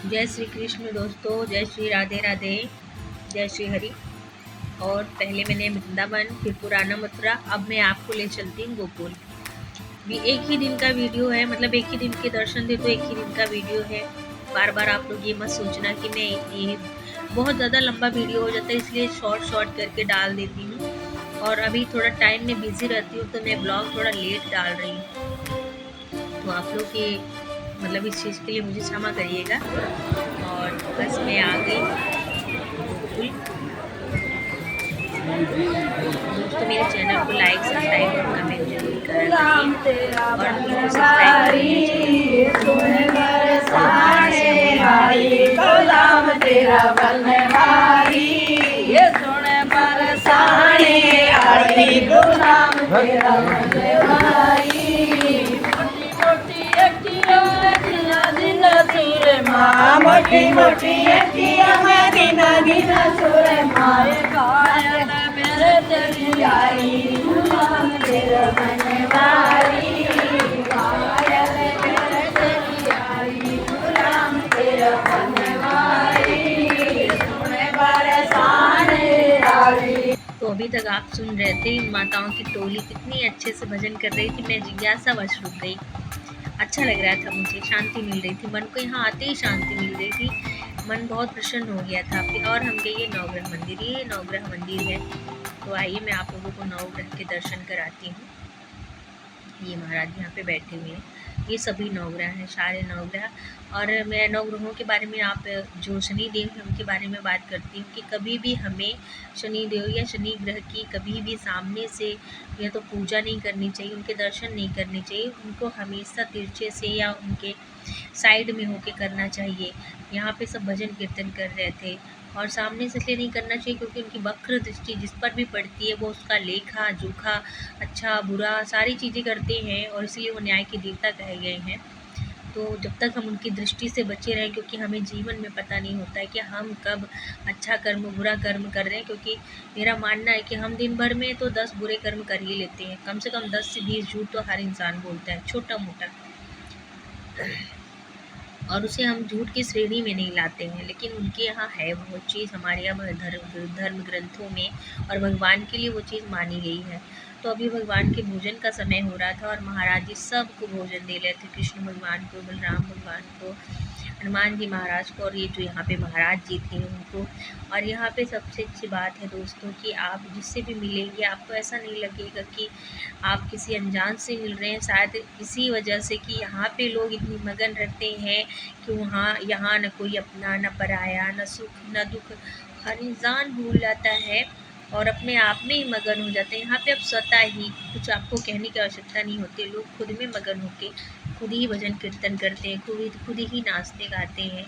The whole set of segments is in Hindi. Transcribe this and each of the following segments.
जय श्री कृष्ण दोस्तों, जय श्री राधे राधे, जय श्री हरि। और पहले मैंने वृंदावन, फिर पुराना मथुरा, अब मैं आपको ले चलती हूँ गोकुल। भी एक ही दिन का वीडियो है, मतलब एक ही दिन के दर्शन दे तो एक ही दिन का वीडियो है। बार बार आप लोग ये मत सोचना कि मैं ये बहुत ज़्यादा लंबा वीडियो हो जाता है, इसलिए शॉर्ट शॉर्ट करके डाल देती हूँ। और अभी थोड़ा टाइम में बिजी रहती हूँ तो मैं ब्लॉग थोड़ा लेट डाल रही हूँ, तो आप लोग के मतलब इस चीज़ के लिए मुझे क्षमा करिएगा। और बस मैं आ गई गोकुल। दोस्तों मेरे चैनल को लाइक सब्सक्राइब और कमेंट जरूर करना और अपनी को सब्सक्राइब मोटी मोटी अखियां में गिना गिना सुरे माए गायन मेरे तेरी आई गुलाम तेरा बनवारी गायन मेरे तेरी आई गुलाम तेरा बनवारी सुने बरसाने आई। तो अभी तक आप सुन रहे थे माताओं की टोली कितनी अच्छे से भजन कर रही थी। मैं जिज्ञासा वश रुक गई, अच्छा लग रहा था, मुझे शांति मिल रही थी, मन को यहाँ आते ही शांति मिल रही थी, मन बहुत प्रसन्न हो गया था। फिर और हम गए ये नवग्रह मंदिर, ये नवग्रह मंदिर है। तो आइए मैं आप लोगों को नवग्रह के दर्शन कराती हूँ। ये महाराज यहाँ पे बैठे हुए हैं, ये सभी नवग्रह हैं, सारे नवग्रह। और मैं नवग्रहों के बारे में आप जो शनि देव हैं उनके बारे में बात करती हूँ कि कभी भी हमें शनि देव या शनि ग्रह की कभी भी सामने से या तो पूजा नहीं करनी चाहिए, उनके दर्शन नहीं करने चाहिए, उनको हमेशा तिरछे से या उनके साइड में होके करना चाहिए। यहाँ पे सब भजन कीर्तन कर रहे थे और सामने से इसलिए नहीं करना चाहिए क्योंकि उनकी वक्र दृष्टि जिस पर भी पड़ती है वो उसका लेखा जोखा, अच्छा बुरा सारी चीज़ें करते हैं और इसलिए वो न्याय के देवता कहे गए हैं। तो जब तक हम उनकी दृष्टि से बचे रहें, क्योंकि हमें जीवन में पता नहीं होता है कि हम कब अच्छा कर्म बुरा कर्म कर रहे हैं। क्योंकि मेरा मानना है कि हम दिन भर में तो 10 बुरे कर्म कर ही लेते हैं, कम से कम 10 से 20 झूठ तो हर इंसान बोलता है, छोटा मोटा, और उसे हम झूठ की श्रेणी में नहीं लाते हैं। लेकिन उनके यहाँ है वो चीज़, हमारे यहाँ धर्म ग्रंथों में और भगवान के लिए वो चीज़ मानी गई है। तो अभी भगवान के भोजन का समय हो रहा था और महाराज जी सबको भोजन दे रहे थे, कृष्ण भगवान को, बलराम भगवान को, हनुमान जी महाराज को, और ये जो यहाँ पे महाराज जी थे उनको। और यहाँ पे सबसे अच्छी बात है दोस्तों कि आप जिससे भी मिलेंगे आपको ऐसा नहीं लगेगा कि आप किसी अनजान से मिल रहे हैं। शायद इसी वजह से कि यहाँ पे लोग इतनी मगन रहते हैं कि वहाँ यहाँ न कोई अपना न पराया, न सुख न दुख, हर इंसान भूल जाता है और अपने आप में ही मगन हो जाते हैं। यहाँ पे अब स्वतः ही कुछ आपको कहने की आवश्यकता नहीं होती, लोग खुद में मगन होके खुद ही भजन कीर्तन करते हैं, खुद ही नाचते गाते हैं।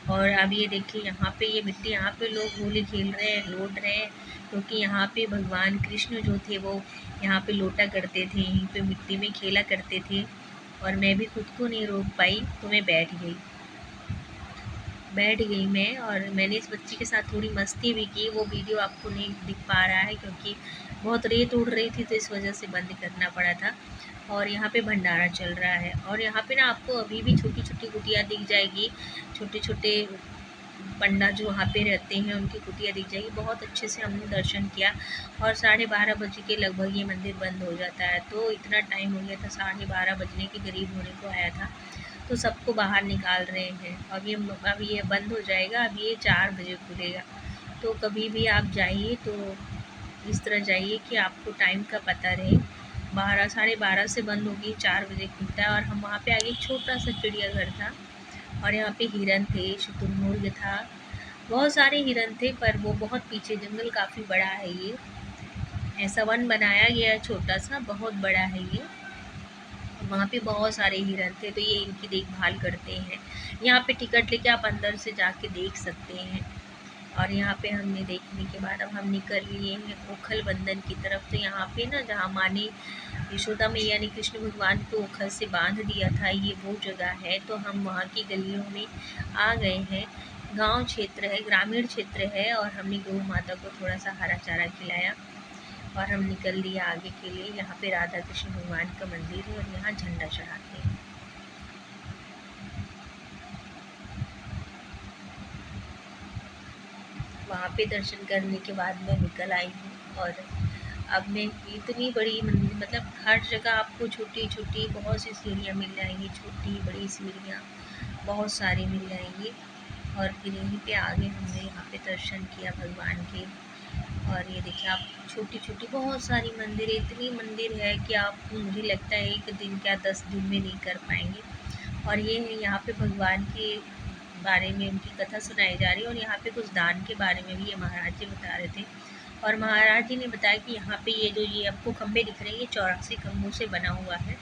और अब ये देखिए यहाँ पे ये मिट्टी, यहाँ पे लोग होली खेल रहे हैं, लौट रहे हैं, क्योंकि यहाँ पे भगवान कृष्ण जो थे वो यहाँ पे लोटा करते थे, यहीं पे मिट्टी में खेला करते थे। और मैं भी खुद को नहीं रोक पाई तो मैं बैठ गई मैं, और मैंने इस बच्ची के साथ थोड़ी मस्ती भी की। वो वीडियो आपको नहीं दिख पा रहा है क्योंकि बहुत रेत उड़ रही थी तो इस वजह से बंद करना पड़ा था। और यहाँ पे भंडारा चल रहा है और यहाँ पे ना आपको अभी भी छोटी छोटी कुटिया दिख जाएगी, छोटे छोटे पंडा जो वहाँ पे रहते हैं उनकी कुटिया दिख जाएगी। बहुत अच्छे से हमने दर्शन किया और 12:30 बजे के लगभग ये मंदिर बंद हो जाता है। तो इतना टाइम हो गया था, 12:30 बजने के करीब होने को आया था, तो सबको बाहर निकाल रहे हैं। अब ये बंद हो जाएगा, अब ये 4 बजे खुलेगा। तो कभी भी आप जाइए तो इस तरह जाइए कि आपको टाइम का पता रहे। 12 साढ़े 12 से बंद होगी, 4 बजे खुलता है। और हम वहाँ पे आगे छोटा सा चिड़ियाघर था और यहाँ पे हिरन थे, शुतुरमुर्ग था, बहुत सारे हिरन थे, पर वो बहुत पीछे, जंगल काफ़ी बड़ा है ये, ऐसा वन बनाया गया है छोटा सा, बहुत बड़ा है ये। वहाँ पे बहुत सारे हिरन थे तो ये इनकी देखभाल करते हैं। यहाँ पे टिकट लेके आप अंदर से जाके देख सकते हैं। और यहाँ पे हमने देखने के बाद अब हम निकल लिए हैं ओखल बंदन की तरफ। तो यहाँ पे ना जहाँ माँ ने यशोदा मैया ने कृष्ण भगवान को ओखल से बांध दिया था, ये वो जगह है। तो हम वहाँ की गलियों में आ गए हैं। गांव क्षेत्र है, ग्रामीण क्षेत्र है, और हमने गौ माता को थोड़ा सा हरा चारा खिलाया और हम निकल लिए आगे के लिए। यहाँ पे राधा कृष्ण भगवान का मंदिर है और यहाँ झंडा चढ़ाते हैं। वहाँ पे दर्शन करने के बाद मैं निकल आई हूँ। और अब मैं इतनी बड़ी मंदिर, मतलब हर जगह आपको छोटी छोटी बहुत सी सीढ़ियाँ मिल जाएंगी, छोटी बड़ी सीढ़ियाँ बहुत सारी मिल जाएंगी। और फिर यहीं पे आगे हमने यहाँ पे दर्शन किया भगवान के। और ये देखिए आप, छोटी छोटी बहुत सारी मंदिर, इतनी मंदिर है कि आप, मुझे लगता है एक दिन क्या 10 दिन में नहीं कर पाएंगे। और ये है यहाँ पे भगवान के बारे में उनकी कथा सुनाई जा रही है। और यहाँ पे कुछ दान के बारे में भी ये महाराज जी बता रहे थे। और महाराज जी ने बताया कि यहाँ पे ये जो ये आपको खम्भे दिख रहे हैं, ये 84 खम्भों से बना हुआ है।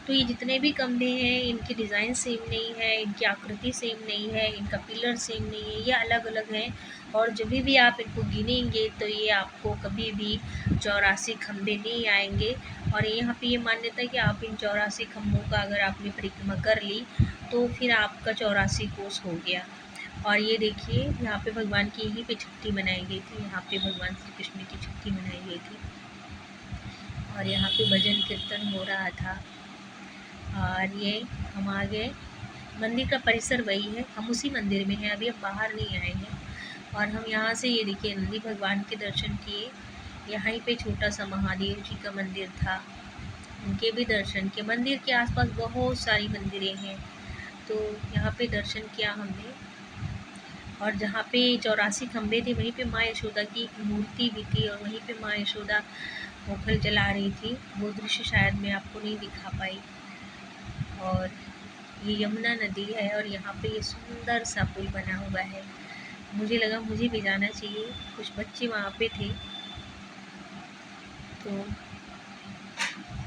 तो ये जितने भी खम्भे हैं, इनकी डिज़ाइन सेम नहीं है, इनकी आकृति सेम नहीं है, इनका पिलर सेम नहीं है, ये अलग अलग हैं। और जब भी आप इनको गिनेंगे तो ये आपको कभी भी 84 खम्भे नहीं आएंगे। और यहाँ पे ये मान्यता है कि आप इन 84 खम्भों का अगर आपने परिक्रमा कर ली तो फिर आपका 84 कोस हो गया। और ये देखिए यहाँ पे भगवान की यहीं पे छुट्टी बनाई गई थी, यहाँ पे भगवान श्री कृष्ण की छुट्टी बनाई गई थी। और यहाँ पे भजन कीर्तन हो रहा था। और ये हम आ गए, मंदिर का परिसर वही है, हम उसी मंदिर में हैं, अभी हम बाहर नहीं आए हैं। और हम यहाँ से ये देखिए नंदी भगवान के दर्शन किए। यहाँ पे छोटा सा महादेव जी का मंदिर था, उनके भी दर्शन किए। मंदिर के आसपास बहुत सारी मंदिरें हैं, तो यहाँ पे दर्शन किया हमने। और जहाँ पे 84 खम्भे थे वहीं पे माँ यशोदा की मूर्ति भी थी, और वहीं पे माँ यशोदा मोखल जला रही थी। वो दृश्य शायद मैं आपको नहीं दिखा पाई। और ये यमुना नदी है, और यहाँ पे ये सुंदर सा पुल बना हुआ है। मुझे लगा मुझे भी जाना चाहिए, कुछ बच्चे वहाँ पे थे तो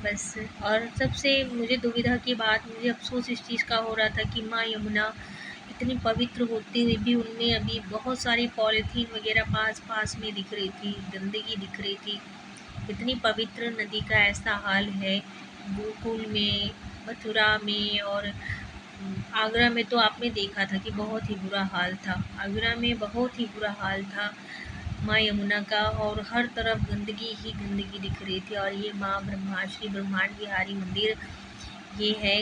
बस। और सबसे मुझे दुविधा की बात, मुझे अफसोस इस चीज़ का हो रहा था कि माँ यमुना इतनी पवित्र होती हुई भी उनमें अभी बहुत सारी पॉलीथीन वगैरह पास पास में दिख रही थी, गंदगी दिख रही थी। इतनी पवित्र नदी का ऐसा हाल है। गोकुल में, मथुरा में और आगरा में तो आपने देखा था कि बहुत ही बुरा हाल था। आगरा में बहुत ही बुरा हाल था माँ यमुना का, और हर तरफ गंदगी ही गंदगी दिख रही थी। और ये माँ श्री ब्रह्मांड बिहारी मंदिर, ये है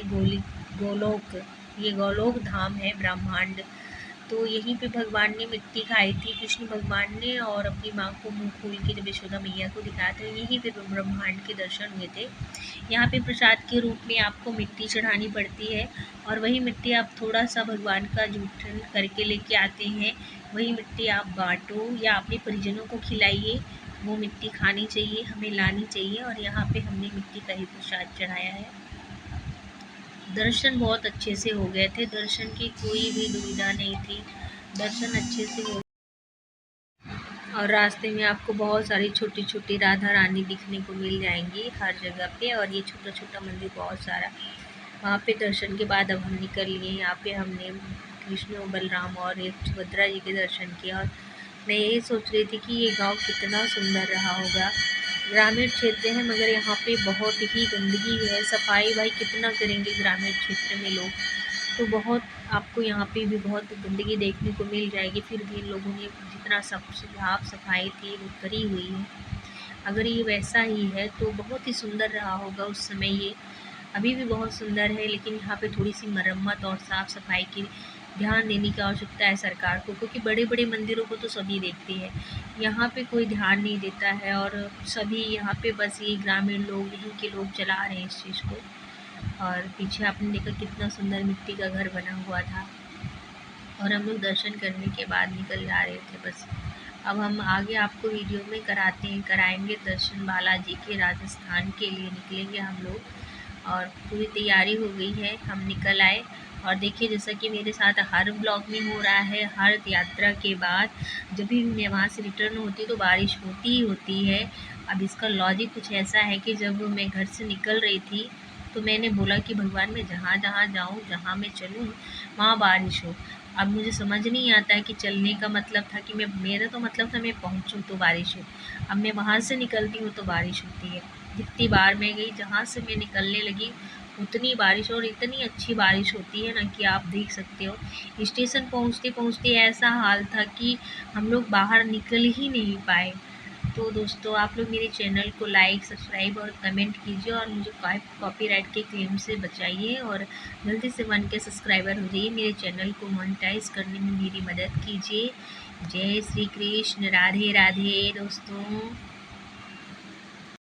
गोलोक, ये गोलोक धाम है ब्रह्मांड। तो यहीं पे भगवान ने मिट्टी खाई थी, कृष्ण भगवान ने, और अपनी माँ को मुंह खोल के जब यशोदा मैया को दिखाया था, यहीं पे ब्रह्मांड के दर्शन हुए थे। यहाँ पे प्रसाद के रूप में आपको मिट्टी चढ़ानी पड़ती है, और वही मिट्टी आप थोड़ा सा भगवान का जूठन करके लेके आते हैं। वही मिट्टी आप बांटो या अपने परिजनों को खिलाइए, वो मिट्टी खानी चाहिए, हमें लानी चाहिए। और यहाँ पे हमने मिट्टी का ही प्रसाद चढ़ाया है। दर्शन बहुत अच्छे से हो गए थे, दर्शन की कोई भी दुविधा नहीं थी, दर्शन अच्छे से हो। और रास्ते में आपको बहुत सारी छोटी छोटी राधा रानी दिखने को मिल जाएंगी हर जगह पे। और ये छोटा छोटा मंदिर बहुत सारा। वहाँ पे दर्शन के बाद अब हम निकल लिए। यहाँ पे हमने कृष्ण बलराम और एक सुभद्रा जी के दर्शन किया। और मैं यही सोच रही थी कि ये गांव कितना सुंदर रहा होगा। ग्रामीण क्षेत्र है मगर यहाँ पे बहुत ही गंदगी है, सफाई भाई कितना करेंगे ग्रामीण क्षेत्र में लोग। तो बहुत आपको यहाँ पे भी बहुत गंदगी देखने को मिल जाएगी, फिर भी लोगों ने जितना साफ सफाई थी वो करी हुई है। अगर ये वैसा ही है तो बहुत ही सुंदर रहा होगा उस समय। ये अभी भी बहुत सुंदर है, लेकिन यहाँ पे थोड़ी सी मरम्मत और साफ़ सफाई की ध्यान देने की आवश्यकता है सरकार को, क्योंकि बड़े बड़े मंदिरों को तो सभी देखते हैं, यहाँ पे कोई ध्यान नहीं देता है। और सभी यहाँ पे बस ये ग्रामीण लोग, यहीं के लोग चला रहे हैं इस चीज़ को। और पीछे आपने देखा कितना सुंदर मिट्टी का घर बना हुआ था। और हम लोग दर्शन करने के बाद निकल जा रहे थे बस। अब हम आगे आपको वीडियो में कराएंगे दर्शन बालाजी के। राजस्थान के लिए निकलेंगे हम लोग, और पूरी तैयारी हो गई है, हम निकल आए। और देखिए जैसा कि मेरे साथ हर ब्लॉग में हो रहा है, हर यात्रा के बाद जब भी मैं वहाँ से रिटर्न होती तो बारिश होती ही होती है। अब इसका लॉजिक कुछ ऐसा है कि जब मैं घर से निकल रही थी तो मैंने बोला कि भगवान मैं जहाँ जहाँ जाऊँ, जहाँ मैं चलूँ वहाँ बारिश हो। अब मुझे समझ नहीं आता है कि चलने का मतलब था कि मेरा तो मतलब था मैं पहुँचूँ तो बारिश हो। अब मैं वहाँ से निकलती हूँ तो बारिश होती है। जितनी बार मैं गई, जहाँ से मैं निकलने लगी उतनी बारिश, और इतनी अच्छी बारिश होती है ना कि आप देख सकते हो। स्टेशन पहुँचते पहुँचते ऐसा हाल था कि हम लोग बाहर निकल ही नहीं पाए। तो दोस्तों आप लोग मेरे चैनल को लाइक, सब्सक्राइब और कमेंट कीजिए और मुझे कॉपीराइट के क्लेम से बचाइए और जल्दी से 1K सब्सक्राइबर हो जाइए। मेरे चैनल को मोनेटाइज करने में मेरी मदद कीजिए। जय श्री कृष्ण, राधे राधे दोस्तों।